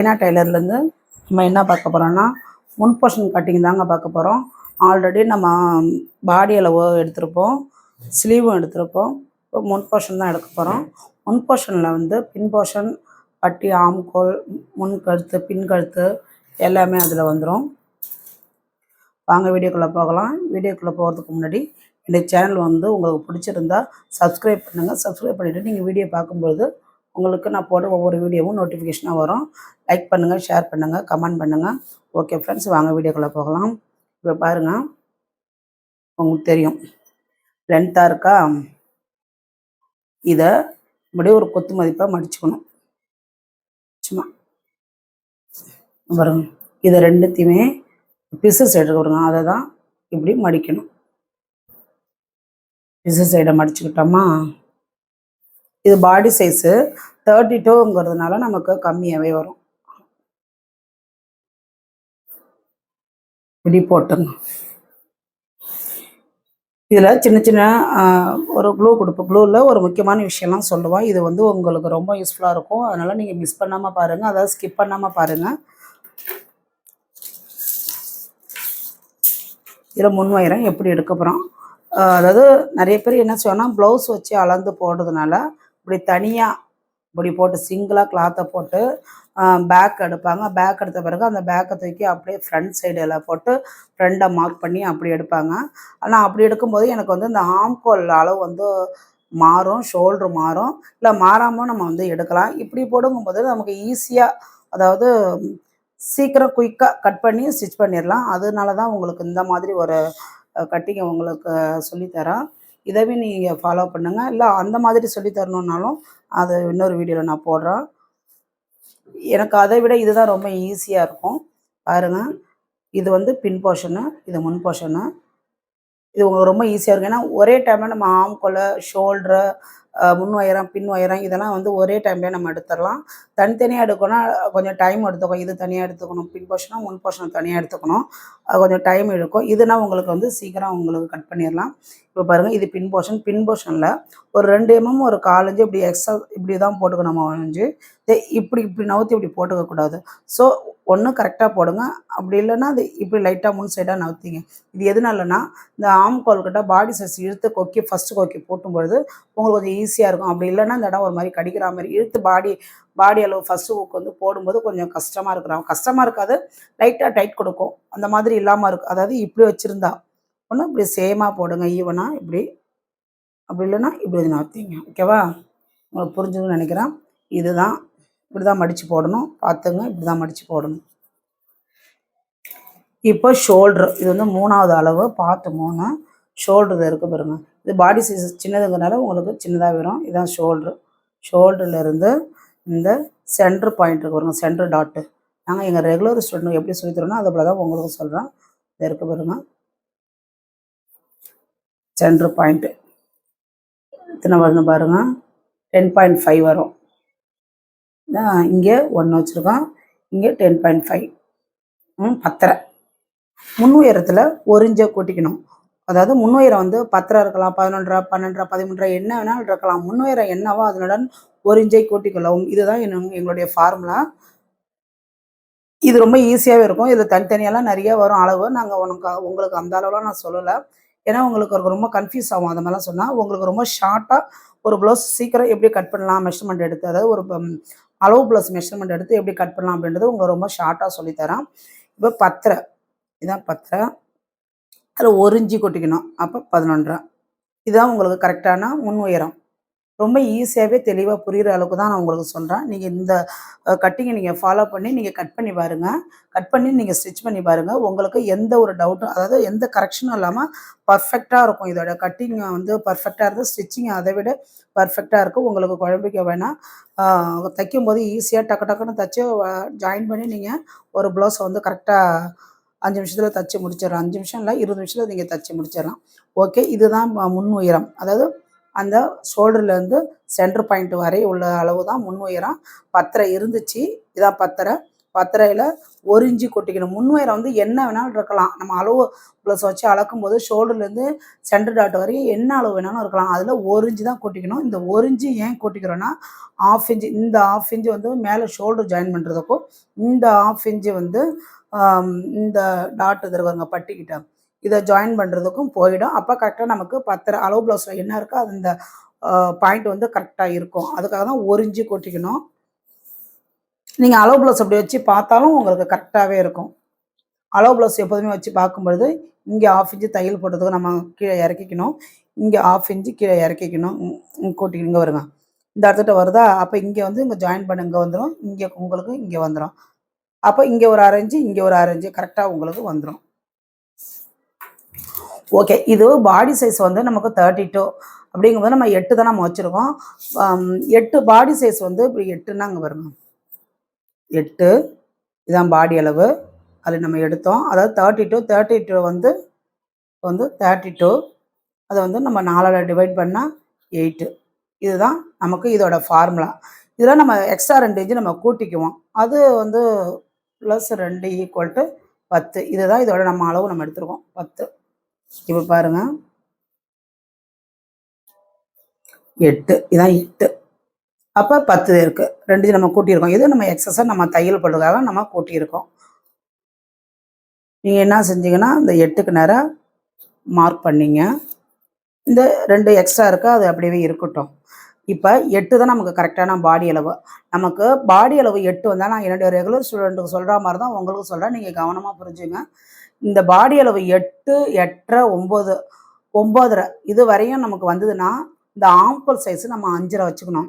China டெய்லர்லேருந்து நம்ம என்ன பார்க்க போகிறோம்னா முன் போர்ஷன் கட்டிங் தாங்க பார்க்க போகிறோம். ஆல்ரெடி நம்ம பாடி அளவு எடுத்திருப்போம், ஸ்லீவும் எடுத்திருப்போம். இப்போ முன் போர்ஷன் தான் எடுக்க போகிறோம். முன் போர்ஷனில் வந்து பின் போர்ஷன், பட்டி, ஆம்கோல், முன் கழுத்து, பின் கழுத்து எல்லாமே அதில் வந்துடும். வாங்க வீடியோக்குள்ளே போகலாம். வீடியோக்குள்ளே போகிறதுக்கு முன்னாடி இந்த சேனல் வந்து உங்களுக்கு பிடிச்சிருந்தா சப்ஸ்கிரைப் பண்ணுங்கள். சப்ஸ்கிரைப் பண்ணிவிட்டு நீங்கள் வீடியோ பார்க்கும்போது உங்களுக்கு நான் போடுற ஒவ்வொரு வீடியோவும் நோட்டிஃபிகேஷனாக வரும். லைக் பண்ணுங்கள், ஷேர் பண்ணுங்கள், கமெண்ட் பண்ணுங்கள். ஓகே ஃப்ரெண்ட்ஸ், வாங்க வீடியோக்குள்ளே போகலாம். இப்போ பாருங்கள், உங்களுக்கு தெரியும் லென்த்தாக இருக்கா. இதை இப்படியே ஒரு கொத்து மதிப்பாக மடிச்சுக்கணும். சும்மா பாருங்க, இதை ரெண்டுத்தையுமே பிசு சைடு வருங்க, அதை தான் இப்படி மடிக்கணும். பிசு சைடை மடிச்சுக்கிட்டோமா. இது பாடி சைஸு 32ங்கிறதுனால நமக்கு கம்மியாகவே வரும். இப்படி போட்டுங்க. இதில் சின்ன சின்ன ஒரு க்ளூ கொடுப்போம். க்ளூவில் ஒரு முக்கியமான விஷயம்லாம் சொல்லுவோம். இது வந்து உங்களுக்கு ரொம்ப யூஸ்ஃபுல்லாக இருக்கும். அதனால் நீங்கள் மிஸ் பண்ணாமல் பாருங்கள், அதாவது ஸ்கிப் பண்ணாமல் பாருங்கள். இதில் முன் வயிறம் எப்படி எடுக்க போகிறோம். அதாவது நிறைய பேர் என்ன செய்வோம்னா ப்ளவுஸ் வச்சு அளந்து போடுறதுனால இப்படி தனியாக இப்படி போட்டு சிங்கிளாக கிளாத்தை போட்டு பேக் எடுப்பாங்க. பேக் எடுத்த பிறகு அந்த பேக்கை தூக்கி அப்படியே ஃப்ரண்ட் சைடில் போட்டு ஃப்ரண்டை மார்க் பண்ணி அப்படி எடுப்பாங்க. ஆனால் அப்படி எடுக்கும்போது எனக்கு வந்து இந்த ஆம்கோல் அளவு வந்து மாறும், ஷோல்ட்ரு மாறும். இல்லை மாறாமல் நம்ம வந்து எடுக்கலாம். இப்படி போடுங்கும்போது நமக்கு ஈஸியாக, அதாவது சீக்கிரம் குயிக்காக கட் பண்ணி ஸ்டிச் பண்ணிடலாம். அதனால தான் உங்களுக்கு இந்த மாதிரி ஒரு கட்டிங்கை உங்களுக்கு சொல்லித்தரேன். இதவே நீங்கள் ஃபாலோ பண்ணுங்கள். இல்லை அந்த மாதிரி சொல்லித்தரணுன்னாலும் அது இன்னொரு வீடியோவில் நான் போடுறேன். எனக்கு அதை விட இதுதான் ரொம்ப ஈஸியாக இருக்கும். பாருங்கள், இது வந்து பின் போர்ஷனு, இது முன் போர்ஷனு. இது உங்களுக்கு ரொம்ப ஈஸியாக இருக்கும். ஏன்னா ஒரே டைமில் நம்ம ஆம்கோலை, ஷோல்ட்ரு, முன் வயிறம், பின் வயிறம் இதெல்லாம் வந்து ஒரே டைம்லேயே நம்ம எடுத்துடலாம். தனித்தனியாக எடுக்கணும்னா கொஞ்சம் டைம் எடுத்துக்கும். இது தனியாக எடுத்துக்கணும், பின் போர்ஷனும் முன் போர்ஷனும் தனியாக எடுத்துக்கணும். அது கொஞ்சம் டைம் எடுக்கும். இதுனா உங்களுக்கு வந்து சீக்கிரம் உங்களுக்கு கட் பண்ணிடலாம். இப்போ பாருங்கள், இது பின் போர்ஷன். பின் போர்ஷனில் ஒரு 2 mm ஒரு 1/4 inch இப்படி எக்ஸ்ட்ரா இப்படி தான் போட்டுக்கணும். நம்ம வரைஞ்சி இப்படி இப்படி நவுத்தி இப்படி போட்டுக்கக்கூடாது. ஸோ ஒன்று கரெக்டாக போடுங்க. அப்படி இல்லைன்னா அது இப்படி லைட்டாக முன் சைடாக நவுத்திங்க. இது எதுனாலனா இந்த ஆம்கோல் கிட்ட பாடி சைஸ் இழுத்து கொக்கி ஃபஸ்ட்டு கொக்கி போட்டும்பொழுது உங்களுக்கு கொஞ்சம் ஈஸியாக இருக்கும். அப்படி இல்லைன்னா இந்த இடம் ஒரு மாதிரி கடிக்கிற மாதிரி இழுத்து பாடி அளவு ஃபஸ்ட்டு ஹூக் வந்து போடும்போது கொஞ்சம் கஷ்டமாக இருக்கிறோம். கஷ்டமாக இருக்காது, லைட்டாக டைட் கொடுக்கும். அந்த மாதிரி இல்லாமல் இருக்கும். அதாவது இப்படி வச்சுருந்தா ஒன்று இப்படி சேமாக போடுங்க, ஈவனாக இப்படி. அப்படி இல்லைன்னா இப்படி நவுத்திங்க. ஓகேவா? உங்களுக்கு புரிஞ்சுதுன்னு நினைக்கிறேன். இதுதான் இப்படி தான் மடித்து போடணும். பார்த்துங்க, இப்படி தான் மடித்து போடணும். இப்போ ஷோல்ட்ரு, இது வந்து 3வது அளவு, பார்த்து 3. ஷோல்ட்ரு இருக்குது பாருங்க. இது பாடி சைஸ் சின்னதுங்கிறனால உங்களுக்கு சின்னதாக வரும். இதுதான் ஷோல்ட்ரு. ஷோல்டர்லேருந்து இந்த சென்ட்ரு பாயிண்ட் இருக்கு பாருங்க, சென்ட்ரு டாட்டு. நாங்கள் எங்கள் ரெகுலர் ஸ்டூடெண்ட் எப்படி சொல்லி தரோன்னா அது போல தான் உங்களுக்கு சொல்கிறேன். இது இருக்குது பாருங்க, சென்ட்ரு பாயிண்ட்டு. இத்தனை வரணும் பாருங்கள், 10.5 வரும். இங்கே 1 வச்சுருக்கோம், இங்கே 10.5. 10.5. முன் உயரத்தில் 1 inch கூட்டிக்கணும். அதாவது முன் உயரம் வந்து 10 இருக்கலாம், 11, 12, 13 என்ன வேணாலும் இருக்கலாம். முன் உயரம் என்னவோ அதனுடன் 1 inch கூட்டிக்கொள்ளவும். இதுதான் எங்களுடைய ஃபார்முலா. இது ரொம்ப ஈஸியாகவே இருக்கும். இதில் தனித்தனியெல்லாம் நிறைய வரும் அளவு. நாங்கள் உங்களுக்கு அந்த அளவுலாம் நான் சொல்லலை. ஏன்னா உங்களுக்கு ரொம்ப கன்ஃபியூஸ் ஆகும் அந்த மாதிரிலாம் சொன்னால். உங்களுக்கு ரொம்ப ஷார்ட்டாக ஒரு ப்ளவுஸ் சீக்கிரம் எப்படி கட் பண்ணலாம் மெஷர்மெண்ட் எடுத்து, அதாவது ஒரு அளவு ப்ளவுஸ் மெஷர்மெண்ட் எடுத்து எப்படி கட் பண்ணலாம் அப்படின்றது உங்களுக்கு ரொம்ப ஷார்ட்டாக சொல்லித்தரேன். இப்போ 10, இதான் 10. அதில் 1 inch கொட்டிக்கணும். அப்போ 11. இதுதான் உங்களுக்கு கரெக்டான முன் உயரம். ரொம்ப ஈஸியாகவே தெளிவாக புரிகிற அளவுக்கு தான் நான் உங்களுக்கு சொல்கிறேன். நீங்கள் இந்த கட்டிங்கை நீங்கள் ஃபாலோ பண்ணி நீங்கள் கட் பண்ணி பாருங்கள். கட் பண்ணி நீங்கள் ஸ்டிச் பண்ணி பாருங்கள். உங்களுக்கு எந்த ஒரு டவுட்டும், அதாவது எந்த கரெக்ஷனும் இல்லாமல் பர்ஃபெக்டாக இருக்கும். இதோட கட்டிங் வந்து பர்ஃபெக்டாக இருக்குது. ஸ்டிச்சிங் அதை விட பர்ஃபெக்டாக இருக்கும். உங்களுக்கு குழம்பிக்க வேணாம். தைக்கும்போது ஈஸியாக டக்குன்னு தைச்சி ஜாயின் பண்ணி நீங்கள் ஒரு ப்ளவுஸை வந்து கரெக்டாக 5 நிமிஷத்தில் தைச்சி முடிச்சிடலாம். 5 நிமிஷம் இல்லை, 20 நிமிஷத்தில் நீங்கள் தைச்சி முடிச்சிடலாம். ஓகே, இதுதான் முன் உயரம். அதாவது அந்த ஷோல்டர்லேருந்து சென்டர் பாயிண்ட் வரை உள்ள அளவு தான் முன் உயரம். 10 இருந்துச்சு, இதான் 10. பத்தரையில் 1 இன்ச்சு கொட்டிக்கணும். முன்வயரை வந்து என்ன வேணாலும் இருக்கலாம். நம்ம அளவு ப்ளஸ் வச்சு அளக்கும்போது ஷோல்டர்லேருந்து சென்டர் டாட் வரையும் என்ன அளவு வேணாலும் இருக்கலாம். அதில் 1 இன்ச்சு தான் கொட்டிக்கணும். இந்த 1 இன்ச்சு ஏன் கொட்டிக்கிறோன்னா, 1/2 இன்ச்சு இந்த 1/2 இன்ச்சு வந்து மேலே ஷோல்டர் ஜாயின் பண்ணுறதுக்கும், இந்த 1/2 இன்ச்சு வந்து இந்த டாட் தருவாங்க பட்டிக்கிட்ட, இதை ஜாயின் பண்ணுறதுக்கும் போயிடும். அப்போ கரெக்டாக நமக்கு பத்தரை அளவு ப்ளவுஸில் என்ன இருக்கோ அது இந்த பாயிண்ட் வந்து கரெக்டாக இருக்கும். அதுக்காக தான் 1 இன்ச்சு கொட்டிக்கணும். நீங்கள் அளவு ப்ளவுஸ் அப்படி வச்சு பார்த்தாலும் உங்களுக்கு கரெக்டாகவே இருக்கும். அளவு ப்ளவுஸ் எப்போதுமே வச்சு பார்க்கும்பொழுது இங்கே 1/2 இன்ச்சு தையல் போட்டதுக்கு நம்ம கீழே இறக்கிக்கணும். இங்கே 1/2 இன்ச்சு கீழே இறக்கிக்கணும். கூட்டிக்கிங்க வருங்க. இந்த இடத்துட்ட வருதா, அப்போ இங்கே வந்து இங்கே ஜாயின் பண்ண இங்கே வந்துடும். இங்கே உங்களுக்கு இங்கே வந்துடும். அப்போ இங்கே ஒரு 1/2 இன்ச்சு, இங்கே ஒரு 1/2 இன்ச்சு கரெக்டாக உங்களுக்கு வந்துடும். ஓகே, இது பாடி சைஸ் வந்து நமக்கு 32 அப்படிங்கும்போது நம்ம 8 தான் நம்ம வச்சுருக்கோம். 8 பாடி சைஸ் வந்து இப்படி 8ன்னா அங்கே வருங்க. 8 இதான் பாடி அளவு. அதில் நம்ம எடுத்தோம். அதாவது 32 வந்து 32 அதை வந்து நம்ம 4ஆல் டிவைட் பண்ணால் 8. இதுதான் நமக்கு இதோட ஃபார்முலா. இதில் நம்ம எக்ஸ்ட்ரா 2 இன்ச்சு நம்ம கூட்டிக்குவோம். அது வந்து +2 = 10. இதுதான் இதோட நம்ம அளவு நம்ம எடுத்துருக்கோம் 10. இப்போ பாருங்கள், 8 இதான் 8. அப்போ 10 இருக்குது. 2 இன்ச்சு நம்ம கூட்டியிருக்கோம். இது நம்ம எக்ஸஸாக நம்ம தையல் போடுறதுக்காக நம்ம கூட்டியிருக்கோம். நீங்கள் என்ன செஞ்சீங்கன்னா இந்த 8க்கு நேராக மார்க் பண்ணிங்க. இந்த 2 எக்ஸ்ட்ரா இருக்கா அது அப்படியே இருக்கட்டும். இப்போ 8 தான் நமக்கு கரெக்டான பாடி அளவு. நமக்கு பாடி அளவு 8 வந்தால் நான் என்னுடைய ரெகுலர் ஸ்டூடெண்ட்டுக்கு சொல்கிற மாதிரி தான் உங்களுக்கு சொல்கிறேன். நீங்கள் கவனமாக புரிஞ்சுங்க. இந்த பாடி அளவு 8, 8.5, 9, 9.5 இது வரையும் நமக்கு வந்ததுன்னா இந்த ஆம்கோல் சைஸு நம்ம 5.5 வச்சுக்கணும்.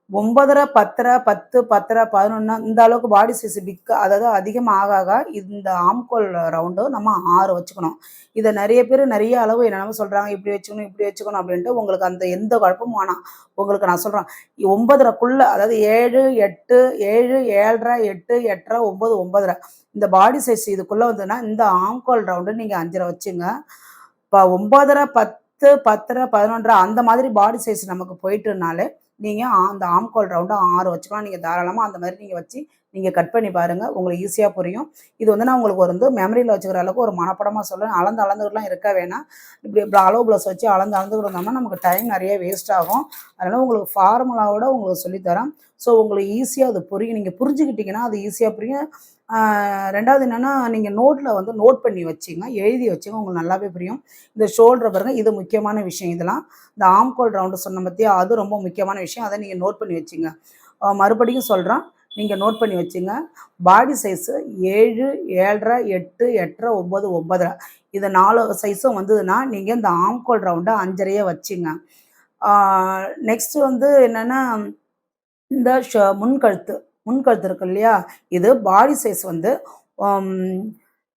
9.5, 10.5, 10, 10.5, 11 இந்த அளவுக்கு பாடி சைஸ் பிக், அதாவது அதிகமாக ஆக இந்த ஆம்கோல் ரவுண்டு நம்ம 6 வச்சுக்கணும். இதை நிறைய பேர் நிறைய அளவு என்னென்னமோ சொல்கிறாங்க, இப்படி வச்சுக்கணும் இப்படி வச்சுக்கணும் அப்படின்ட்டு. உங்களுக்கு அந்த எந்த குழப்பமும் வேணாம். உங்களுக்கு நான் சொல்கிறேன் 9.5க்குள்ளே, அதாவது 7, 8, 7, 7.5, 8, 8.5, 9, 9.5 இந்த பாடி சைஸ் இதுக்குள்ளே வந்ததுன்னா இந்த ஆம்கோல் ரவுண்டு நீங்கள் 5.5 வச்சுங்க. இப்போ 9.5, 10, 10.5, 11.5 அந்த மாதிரி பாடி சைஸ் நமக்கு போயிட்டுனாலே நீங்கள் அந்த ஆம்கோல் ரவுண்டு 6 வச்சுக்கலாம். நீங்கள் தாராளமாக அந்த மாதிரி நீங்கள் வச்சு நீங்கள் கட் பண்ணி பாருங்கள். உங்களுக்கு ஈஸியாக புரியும். இது வந்து நான் உங்களுக்கு வந்து மெமரியில் வச்சுக்கிற அளவுக்கு ஒரு மனப்படமாக சொல்கிறேன். அளந்துக்கிட்டுலாம் இருக்க வேணாம். இப்படி அளவு ப்ளவுஸ் வச்சு அளந்துக்கிட்டு இருந்தோம்னா நமக்கு டைம் நிறைய வேஸ்ட் ஆகும். அதனால் உங்களுக்கு ஃபார்முலாவோட உங்களுக்கு சொல்லித்தரேன். ஸோ உங்களுக்கு ஈஸியாக அது புரியும். நீங்கள் புரிஞ்சுக்கிட்டிங்கன்னா அது ஈஸியாக புரியும். 2வது என்னென்னா, நீங்கள் நோட்டில் வந்து நோட் பண்ணி வச்சிங்க, எழுதி வச்சுங்க, உங்களுக்கு நல்லாவே புரியும். இந்த ஷோல்டரை பாருங்கள், இது முக்கியமான விஷயம். இதெல்லாம் இந்த ஆம்கோல் ரவுண்டு சொன்ன பற்றியா, அது ரொம்ப முக்கியமான விஷயம். அதை நீங்கள் நோட் பண்ணி வச்சுங்க. மறுபடியும் சொல்கிறேன், நீங்கள் நோட் பண்ணி வச்சுங்க. பாடி சைஸு 7, 7.5, 8, 8.5, 9, 9.5 இது 4 சைஸும் வந்ததுன்னா நீங்கள் இந்த ஆம்கோல் ரவுண்டை 5.5 வச்சுங்க. நெக்ஸ்ட்டு வந்து என்னென்னா, இந்த முன்கழுத்து இருக்கு இல்லையா, இது பாடி சைஸ் வந்து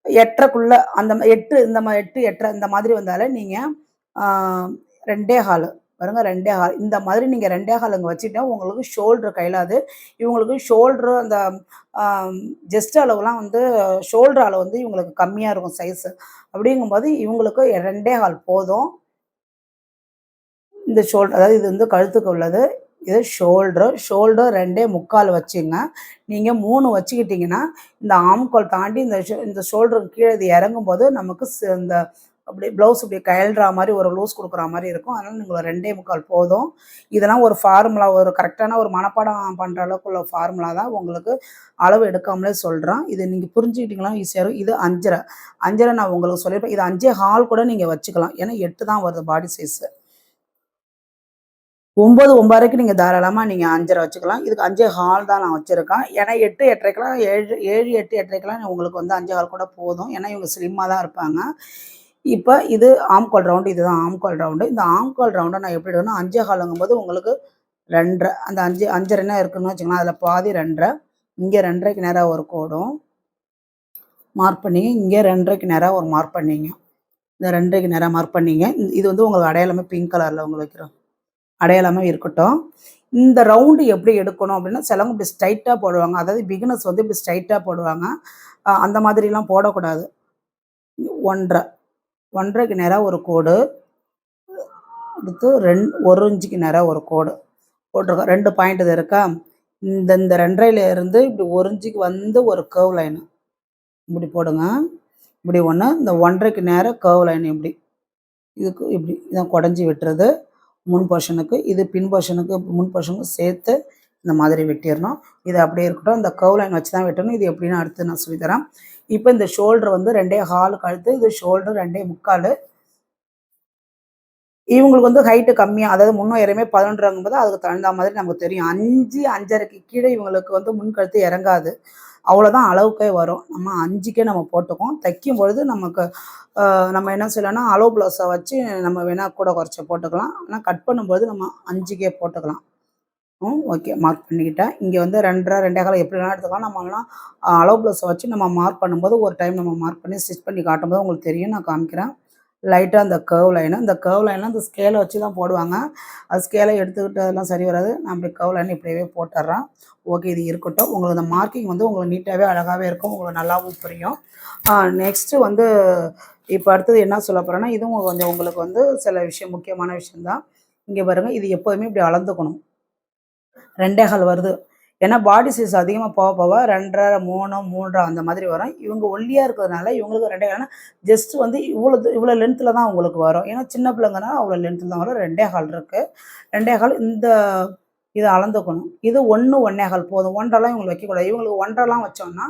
8.5க்குள்ளே அந்த 8 இந்த 8, 8.5 இந்த மாதிரி வந்தாலே நீங்கள் 2.25 பாருங்க, 2.25 இந்த மாதிரி நீங்கள் 2.25 இங்கே வச்சுட்டா உங்களுக்கு ஷோல்டர் கையிலாது. இவங்களுக்கு ஷோல்டரு அந்த ஜஸ்ட் அளவுலாம் வந்து ஷோல்டர் அளவு வந்து இவங்களுக்கு கம்மியாக இருக்கும் சைஸு. அப்படிங்கும்போது இவங்களுக்கு 2.25 போதும். இந்த ஷோல்டர், அதாவது இது வந்து கழுத்துக்கு உள்ளது, இது ஷோல்டர் 2.25 வச்சுங்க. நீங்கள் 3 வச்சுக்கிட்டிங்கன்னா இந்த ஆம்கோல் தாண்டி இந்த ஷோல்டருக்கு கீழே இது இறங்கும்போது நமக்கு இந்த அப்படி ப்ளவுஸ் இப்படி கயல்ற மாதிரி ஒரு லூஸ் கொடுக்குற மாதிரி இருக்கும். அதனால் நீங்கள் 2.25 போதும். இதெல்லாம் ஒரு ஃபார்முலா, ஒரு கரெக்டான ஒரு மனப்பாடம் பண்ணுற அளவுக்கு உள்ள ஃபார்முலா தான். உங்களுக்கு அளவு எடுக்காமலே சொல்கிறேன். இது நீங்கள் புரிஞ்சுக்கிட்டிங்களா ஈஸியாக இருக்கும். இது 5.5 நான் உங்களுக்கு சொல்லியிருப்பேன். இது 5.25 கூட நீங்கள் வச்சுக்கலாம். ஏன்னா 8 தான் வருது பாடி சைஸு. 9, 9.5க்கு நீங்கள் தாராளமாக நீங்கள் 5.5 வச்சுக்கலாம். இதுக்கு 5.25 தான் நான் வச்சுருக்கேன். ஏன்னா 8, 8.5க்கெலாம் 7, 8, 8.5க்கெலாம் உங்களுக்கு வந்து 5.25 கூட போதும். ஏன்னா இவங்க ஸ்லிம்மாக தான் இருப்பாங்க. இப்போ இது ஆம்கோல் ரவுண்டு, இதுதான் ஆம்கோல் ரவுண்டு. இந்த ஆம்கோல் ரவுண்டை நான் எப்படி எடுக்கணும்னா 5.25ங்கும்போது உங்களுக்கு 2.5 அந்த 5.5 இருக்குன்னு வச்சுக்கலாம். அதில் பாதி 2.5, இங்கே 2.5க்கு நேராக ஒரு கோடும் மார்க் பண்ணிங்க. இங்கே 2.5க்கு நேராக ஒரு மார்க் பண்ணிங்க. இந்த 2.5க்கு நேராக மார்க் பண்ணிங்க. இது வந்து உங்களுக்கு அடையாளமே பிங்க் கலரில் உங்களுக்கு வைக்கிறோம், அடையாளமாக இருக்கட்டும். இந்த ரவுண்டு எப்படி எடுக்கணும் அப்படின்னா, சிலவங்க இப்படி ஸ்ட்ரைட்டாக போடுவாங்க. அதாவது பிகினர்ஸ் வந்து இப்படி ஸ்ட்ரைட்டாக போடுவாங்க. அந்த மாதிரிலாம் போடக்கூடாது. 1.5க்கு நேராக ஒரு கோடு, அடுத்து 1 இன்ச்சுக்கு நேராக ஒரு கோடு போட்டிருக்கோம். 2 பாயிண்ட் இது இருக்கா, இந்த 2.5 இருந்து இப்படி 1 இன்ச்சுக்கு வந்து ஒரு கர்வ் லைனு இப்படி போடுங்க. இப்படி ஒன்று, இந்த 1.5க்கு நேராக கர்வ் லைன் இப்படி இதுக்கு இப்படி இதான் குடஞ்சி வெட்டுறது முன் போர்ஷனுக்கு. இது பின் போர்ஷனுக்கு முன் போர்ஷனுக்கு சேர்த்து இந்த மாதிரி வெட்டிடணும். இது அப்படியே இருக்கட்டும். இந்த கர்வ் லைன் வச்சு தான் வெட்டணும். இது எப்படின்னு அடுத்து நான் சொல்லித்தரேன். இப்போ இந்த ஷோல்டர் வந்து 2.25 கழுத்து, இது ஷோல்டர் 2.25. இவங்களுக்கு வந்து ஹைட்டு கம்மியாக, அதாவது முன்னும் இறமே 11 அதுக்கு தகுந்த மாதிரி நமக்கு தெரியும். 5 5.5க்கு கீழே இவங்களுக்கு வந்து முன்கழுத்து இறங்காது. அவ்வளோதான் அளவுக்கே வரும். நம்ம 5க்கே நம்ம போட்டுக்குவோம். தைக்கும் பொழுது நமக்கு நம்ம என்ன செய்யலாம்னா அளவு ப்ளவுஸை வச்சு நம்ம வேணால் கூட குறைச்ச போட்டுக்கலாம். ஆனால் கட் பண்ணும்போது நம்ம 5க்கே போட்டுக்கலாம். ஓகே, மார்க் பண்ணிக்கிட்டேன். இங்கே வந்து 2.5 2.25 எப்படி வேணால் எடுத்துக்கலாம். நம்மலாம் அளவு ப்ளவுஸை வச்சு நம்ம மார்க் பண்ணும்போது ஒரு டைம் நம்ம மார்க் பண்ணி ஸ்டிச் பண்ணி காட்டும்போது உங்களுக்கு தெரியும். நான் காமிக்கிறேன். லைட்டாக அந்த கர்வ் லைனு, இந்த கர்வ் லைன்லாம் அந்த ஸ்கேலை வச்சு தான் போடுவாங்க. அது ஸ்கேலை எடுத்துக்கிட்டு அதெல்லாம் சரி வராது. நான் இப்படி கர்வ் லைன் இப்படியே போட்டுடுறேன். ஓகே, இது இருக்கட்டும். உங்களுக்கு அந்த மார்க்கிங் வந்து உங்களுக்கு நீட்டாகவே அழகாகவே இருக்கும். உங்களுக்கு நல்லாவும் புரியும். நெக்ஸ்ட்டு வந்து இப்போ அடுத்தது என்ன சொல்ல போகிறேன்னா, இதுவும் கொஞ்சம் உங்களுக்கு வந்து சில விஷயம் முக்கியமான விஷயந்தான். இங்கே பாருங்கள், இது எப்போதுமே இப்படி அளந்துக்கணும். 2.25 வருது. ஏன்னா பாடி சைஸ் அதிகமாக போக போக 2.5 3 3 அந்த மாதிரி வரும். இவங்க ஒல்லியாக இருக்கிறதுனால இவங்களுக்கு 2.25 ஜஸ்ட் வந்து இவ்வளோ லென்த்தில் தான் உங்களுக்கு வரும். ஏன்னா சின்ன பிள்ளைங்கனால அவ்வளோ லென்த்தில் தான் வரும். 2.25 இருக்குது. 2.25 இந்த இதை அளந்துக்கணும். இது 1 1.25 போதும். 1.5 இவங்களுக்கு வைக்கக்கூடாது. இவங்களுக்கு 1.5 வச்சோம்னா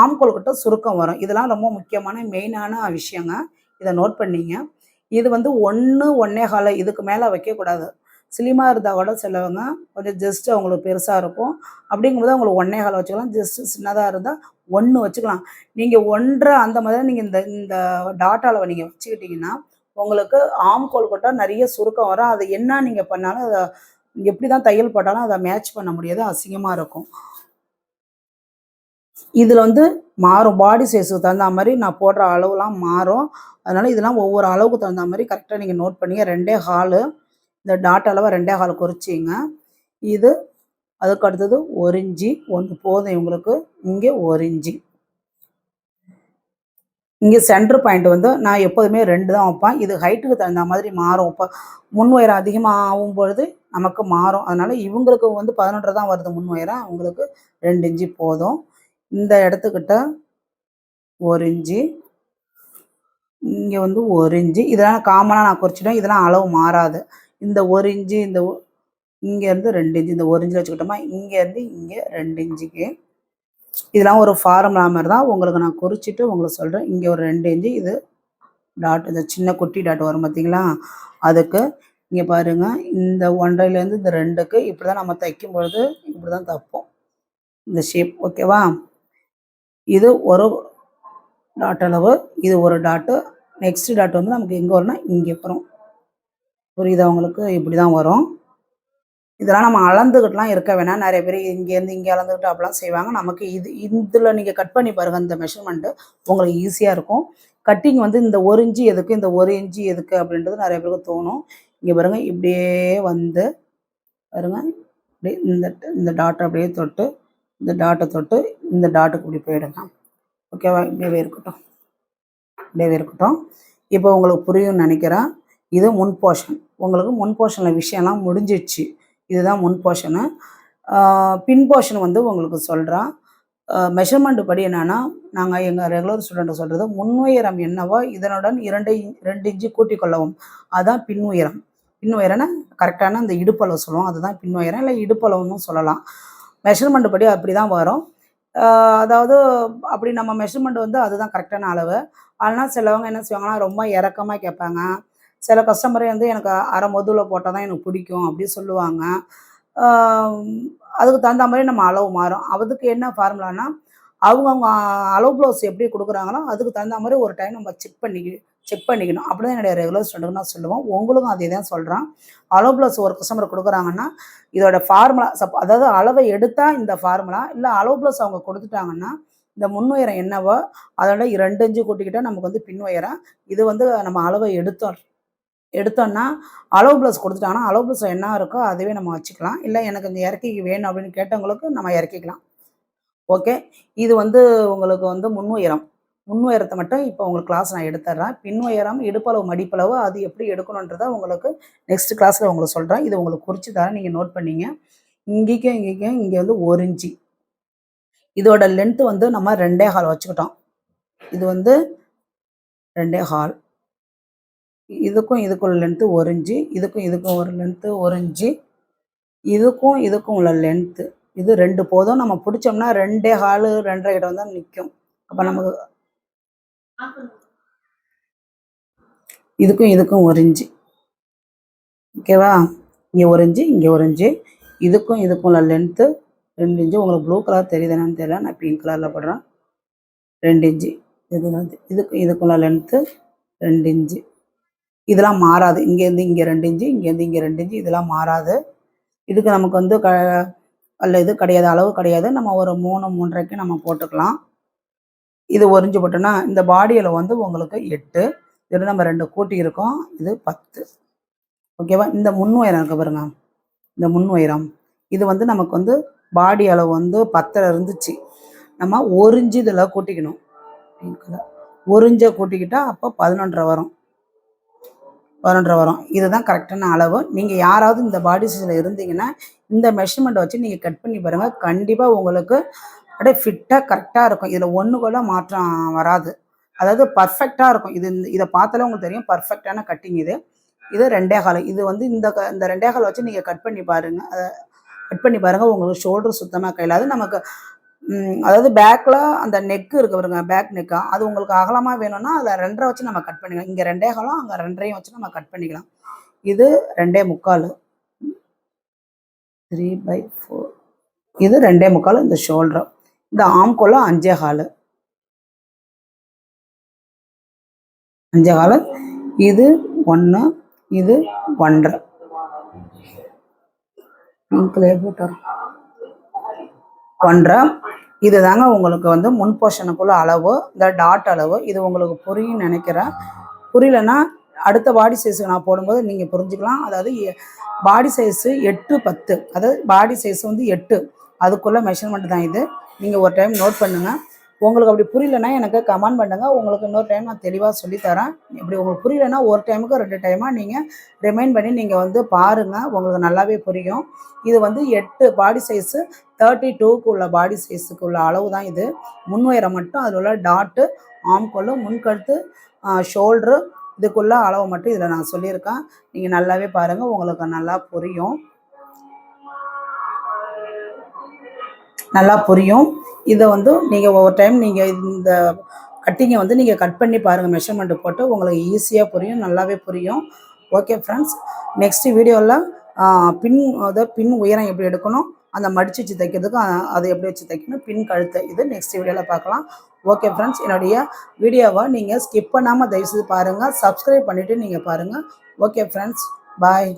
ஆம்கோல் கிட்ட சுருக்கம் வரும். இதெல்லாம் ரொம்ப முக்கியமான மெயினான விஷயங்க. இதை நோட் பண்ணிங்க. இது வந்து 1 1.25 இதுக்கு மேலே வைக்கக்கூடாது. ஸ்லிம்மாக இருந்தால் கூட சிலவங்க கொஞ்சம் ஜஸ்ட் அவங்களுக்கு பெருசாக இருக்கும். அப்படிங்கும்போது அவங்களுக்கு 1.25 வச்சுக்கலாம். ஜஸ்ட்டு சின்னதாக இருந்தால் 1 வச்சுக்கலாம். நீங்கள் 1.5 அந்த மாதிரி நீங்கள் இந்த இந்த டாட் அளவை நீங்கள் வச்சுக்கிட்டிங்கன்னா உங்களுக்கு ஆம்கோல் கிட்ட நிறைய சுருக்கம் வரும். அது என்ன நீங்கள் பண்ணாலும் அதை எப்படி தான் தையல் போட்டாலும் அதை மேட்ச் பண்ண முடியாது. அசிங்கமாக இருக்கும். இதில் வந்து மாறும். பாடி சைஸுக்கு தகுந்த மாதிரி நான் போடுற அளவுலாம் மாறும். அதனால் இதெல்லாம் ஒவ்வொரு அளவுக்கு தகுந்த மாதிரி கரெக்டாக நீங்கள் நோட் பண்ணிங்க. 2.25 இந்த டாட் அளவை 2.25 குறிச்சிங்க. இது அதுக்கு அடுத்தது 1 இன்ச்சு 1 போதும் இவங்களுக்கு. இங்கே 1 இன்ச்சு. இங்கே சென்டர் பாயிண்ட் வந்து நான் எப்போதுமே 2 தான் வைப்பேன். இது ஹைட்டுக்கு தகுந்த மாதிரி மாறும். இப்போ முன் உயரம் அதிகமாக ஆகும் பொழுது நமக்கு மாறும். அதனால் இவங்களுக்கு வந்து 11 தான் வருது முன் உயரம். அவங்களுக்கு 2 இன்ச்சு போதும். இந்த இடத்துக்கிட்ட 1 இன்ச்சு, இங்கே வந்து 1 இன்ச்சு. இதெல்லாம் காமனாக நான் குறிச்சிட்டேன். இதெல்லாம் அளவு மாறாது. இந்த 1 இன்ச்சு, இந்த இங்கேருந்து 2 இன்ச்சு, இந்த 1 இன்ச்சில் வச்சுக்கிட்டோமா, இங்கேருந்து இங்கே 2 இன்ச்சுக்கு. இதெல்லாம் ஒரு ஃபார்முலா மாதிரி தான். உங்களுக்கு நான் குறிச்சிட்டு உங்களுக்கு சொல்கிறேன். இங்கே ஒரு 2 இன்ச்சு, இது டாட், இந்த சின்ன குட்டி டாட் வரும் பார்த்தீங்களா, அதுக்கு. இங்கே பாருங்கள், இந்த 1.5லேருந்து இந்த 2க்கு இப்படி தான் நம்ம தைக்கும் பொழுது இப்படி தான் தைப்போம். இந்த ஷேப் ஓகேவா. இது ஒரு டாட் அளவு, இது ஒரு டாட்டு. நெக்ஸ்ட் டாட் வந்து நமக்கு எங்கே வரும்னா இங்கே வரும். புரியுதா உங்களுக்கு? இப்படி தான் வரும். இதெல்லாம் நம்ம அளந்துக்கிட்டுலாம் இருக்க வேணாம். நிறைய பேர் இங்கேருந்து இங்கே அளந்துக்கிட்டு அப்படிலாம் செய்வாங்க. நமக்கு இதில் நீங்கள் கட் பண்ணி பாருங்கள். இந்த மெஷர்மெண்ட்டு உங்களுக்கு ஈஸியாக இருக்கும். கட்டிங் வந்து இந்த 1 இன்ச்சு எதுக்கு, இந்த 1 இன்ச்சு எதுக்கு அப்படின்றது நிறைய பேருக்கு தோணும். இங்கே பாருங்கள், இப்படியே வந்து பாருங்கள், இப்படி இந்த டாட்டை அப்படியே தொட்டு, இந்த டாட்டை தொட்டு இந்த டாட்டுக்கு இப்படி போயிடுங்க. ஓகேவா? இப்படியே இருக்கட்டும், இப்படியே இருக்கட்டும். இப்போ உங்களுக்கு புரியும்னு நினைக்கிறேன். இது முன் போர்ஷன். உங்களுக்கு முன் போர்ஷனில் விஷயம்லாம் முடிஞ்சிடுச்சு. இதுதான் முன் போர்ஷனு. பின் போர்ஷன் வந்து உங்களுக்கு சொல்கிறேன். மெஷர்மெண்ட் படி என்னென்னா, நாங்கள் எங்கள் ரெகுலர் ஸ்டூடெண்ட்டை சொல்கிறது, முன் உயரம் என்னவோ இதனுடன் 2 இன்ச்சு கூட்டிக் கொள்ளவும். அதுதான் பின் உயரம். பின் உயரம்னா கரெக்டான அந்த இடுப்பளவு சொல்லுவோம். அதுதான் பின் உயரம், இல்லை இடுப்பளவுன்னு சொல்லலாம். மெஷர்மெண்ட் படி அப்படி தான் வரும். அதாவது அப்படி நம்ம மெஷர்மெண்ட் வந்து அதுதான் கரெக்டான அளவு. ஆனால் சிலவங்க என்ன செய்வாங்கன்னா, ரொம்ப இறக்கமாக கேட்பாங்க. சில கஸ்டமரே வந்து எனக்கு அரை முதுகில் போட்டால் தான் எனக்கு பிடிக்கும் அப்படி சொல்லுவாங்க. அதுக்கு தகுந்த மாதிரி நம்ம அளவு மாறும். அதுக்கு என்ன ஃபார்முலானா, அவங்கவுங்க அளவு ப்ளவுஸ் எப்படி கொடுக்குறாங்களோ அதுக்கு தகுந்த மாதிரி ஒரு டைம் நம்ம செக் பண்ணிக்கணும். அப்படி தான் என்னுடைய ரெகுலர் ஸ்டூடெண்ட்டுக்கு நான் சொல்லுவேன். உங்களுக்கும் அதே தான் சொல்கிறேன். அளவு ப்ளவுஸ் ஒரு கஸ்டமர் கொடுக்குறாங்கன்னா இதோட ஃபார்முலா அதாவது அளவை எடுத்தால் இந்த ஃபார்முலா, இல்லை அளவு ப்ளவுஸ் அவங்க கொடுத்துட்டாங்கன்னா இந்த முன் உயரம் என்னவோ அதோட 2 இன்ச்சு கூட்டிக்கிட்டால் நமக்கு வந்து பின் உயரம். இது வந்து நம்ம அளவை எடுத்தோம்னா அளவு ப்ளவுஸ் கொடுத்துட்டாங்கன்னா அளவு ப்ளவுஸ் என்ன இருக்கோ அதுவே நம்ம வச்சுக்கலாம். இல்லை எனக்கு இந்த இறக்கிக்கு வேணும் அப்படின்னு கேட்டவங்களுக்கு நம்ம இறக்கிக்கலாம். ஓகே, இது வந்து உங்களுக்கு வந்து முன் உயரத்தை மட்டும் இப்போ உங்களுக்கு கிளாஸ் நான் எடுத்துட்றேன். பின் உயரம், இடுப்பளவு, மடிப்பளவு அது எப்படி எடுக்கணுன்றதை உங்களுக்கு நெக்ஸ்ட் கிளாஸில் உங்களுக்கு சொல்கிறேன். இது உங்களுக்கு குறித்து தரேன், நீங்கள் நோட் பண்ணிங்க. இங்கேயும் இங்கே வந்து 1 இன்ச்சு. இதோட லென்த்து வந்து நம்ம 2.25 வச்சுக்கிட்டோம். இது வந்து 2.25. இதுக்கும் லென்த்து 1 இன்ச்சு. இதுக்கும் ஒரு லென்த்து 1 இன்ச்சு. இதுக்கும் உள்ள லென்த்து இது 2 போதும். நம்ம பிடிச்சோம்னா 2.25 2.5 கிட்ட வந்தா நிற்கும். அப்போ நமக்கு இதுக்கும் 1 இன்ச்சு. ஓகேவா? இங்கே 1 இன்ச்சு, இங்கே 1 இன்ச்சு. இதுக்கும் உள்ள லென்த்து 2 இன்ச்சு. உங்களுக்கு ப்ளூ கலர் தெரியுது என்னன்னு தெரியல, நான் பிங்க் கலரில் போடுறேன். 2 இன்ச்சு. இதுக்குள்ள லென்த்து 2 இன்ச்சு. இதெல்லாம் மாறாது. இங்கேருந்து இங்கே 2 இன்ச்சு, இங்கேருந்து இங்கே 2 இன்ச்சு. இதெல்லாம் மாறாது. இதுக்கு நமக்கு வந்து இது கிடையாது, அளவு கிடையாது. நம்ம ஒரு 3 3.5க்கு நம்ம போட்டுக்கலாம். இது 1 இன்ச்சு போட்டோன்னா இந்த பாடியில் வந்து உங்களுக்கு 8. இதில் நம்ம 2 கூட்டி இருக்கோம். இது 10. ஓகேவா? இந்த முன் உயரம் இருக்கு பாருங்க, இந்த முன் உயரம் இது வந்து நமக்கு வந்து பாடி அளவு வந்து 10 இருந்துச்சு. நம்ம 1 இன்ச்சு இதில் கூட்டிக்கணும். 1 இன்ச்சை கூட்டிக்கிட்டா அப்போ 11.5 வரும். இதுதான் கரெக்டான அளவு. நீங்கள் யாராவது இந்த பாடி சைஸில் இருந்தீங்கன்னா இந்த மெஷர்மெண்ட்டை வச்சு நீங்கள் கட் பண்ணி பாருங்கள். கண்டிப்பாக உங்களுக்கு அப்படியே ஃபிட்டாக கரெக்டாக இருக்கும். இதில் ஒன்று கூட மாற்றம் வராது. அதாவது பர்ஃபெக்டாக இருக்கும். இதை பார்த்தாலே உங்களுக்கு தெரியும் பர்ஃபெக்டான கட்டிங் இது. 2.25. இது வந்து இந்த 2.25 வச்சு நீங்கள் கட் பண்ணி பாருங்கள். உங்களுக்கு ஷோல்டர் சுத்தமாக கையிலாது. நமக்கு அதாவது பேக்கில் அந்த நெக்கு இருக்கு பாருங்க, பேக் நெக்கா, அது உங்களுக்கு அகலமாக வேணும்னா அதில் 2.5 வச்சு நம்ம கட் பண்ணிக்கலாம். இங்கே 2.25 அங்கே 2.5 வச்சு நம்ம கட் பண்ணிக்கலாம். இது 2.25, 3/4. இது 2.25 இந்த ஷோல்டர். இந்த ஆம்கோல 5.25. இது 1, இது 1.5. பிங்க்லேயே போட்டோம் 1.5. இது தாங்க உங்களுக்கு வந்து முன் போர்ஷனுக்குள்ள அளவு, இந்த டாட் அளவு. இது உங்களுக்கு புரியும் நினைக்கிறேன். புரியலன்னா அடுத்த பாடி சைஸுக்கு நான் போடும்போது நீங்கள் புரிஞ்சுக்கலாம். அதாவது பாடி சைஸு 8 10, அதாவது பாடி சைஸ் வந்து 8, அதுக்குள்ளே மெஷர்மெண்ட் தான் இது. நீங்கள் ஒரு டைம் நோட் பண்ணுங்கள். உங்களுக்கு அப்படி புரியலன்னா எனக்கு கமெண்ட் பண்ணுங்கள். உங்களுக்கு இன்னொரு டைம் நான் தெளிவாக சொல்லித்தரேன். இப்படி உங்களுக்கு புரியலன்னா ஒரு டைமுக்கு 2 டைமாக நீங்கள் ரிமைண்ட் பண்ணி நீங்கள் வந்து பாருங்கள். உங்களுக்கு நல்லாவே புரியும். இது வந்து 8 பாடி சைஸு 32க்கு உள்ள பாடி சைஸுக்கு உள்ள அளவு தான் இது. முன் உயரம் மட்டும் அதில் உள்ள டாட்டு, ஆம்கோல், முன்கழுத்து, ஷோல்ட்ரு, இதுக்குள்ள அளவு மட்டும் இதில் நான் சொல்லியிருக்கேன். நீங்கள் நல்லாவே பாருங்கள், உங்களுக்கு நல்லா புரியும். இதை வந்து நீங்கள் ஒவ்வொரு டைம் நீங்கள் இந்த கட்டிங்கை வந்து நீங்கள் கட் பண்ணி பாருங்கள். மெஷர்மெண்ட்டு போட்டு உங்களுக்கு ஈஸியாக புரியும், நல்லாவே புரியும். ஓகே ஃப்ரெண்ட்ஸ், நெக்ஸ்ட் வீடியோவில் பின் உயரம் எப்படி எடுக்கணும், அந்த மடிச்சு வச்சு தைக்கிறதுக்கு அதை எப்படி வச்சு தைக்கணும், பின் கழுத்தை, இது நெக்ஸ்ட் வீடியோவில் பார்க்கலாம். ஓகே ஃப்ரெண்ட்ஸ், என்னுடைய வீடியோவை நீங்கள் ஸ்கிப் பண்ணாமல் தயவுசெய்து பாருங்கள். சப்ஸ்கிரைப் பண்ணிவிட்டு நீங்கள் பாருங்கள். ஓகே ஃப்ரெண்ட்ஸ், பாய்.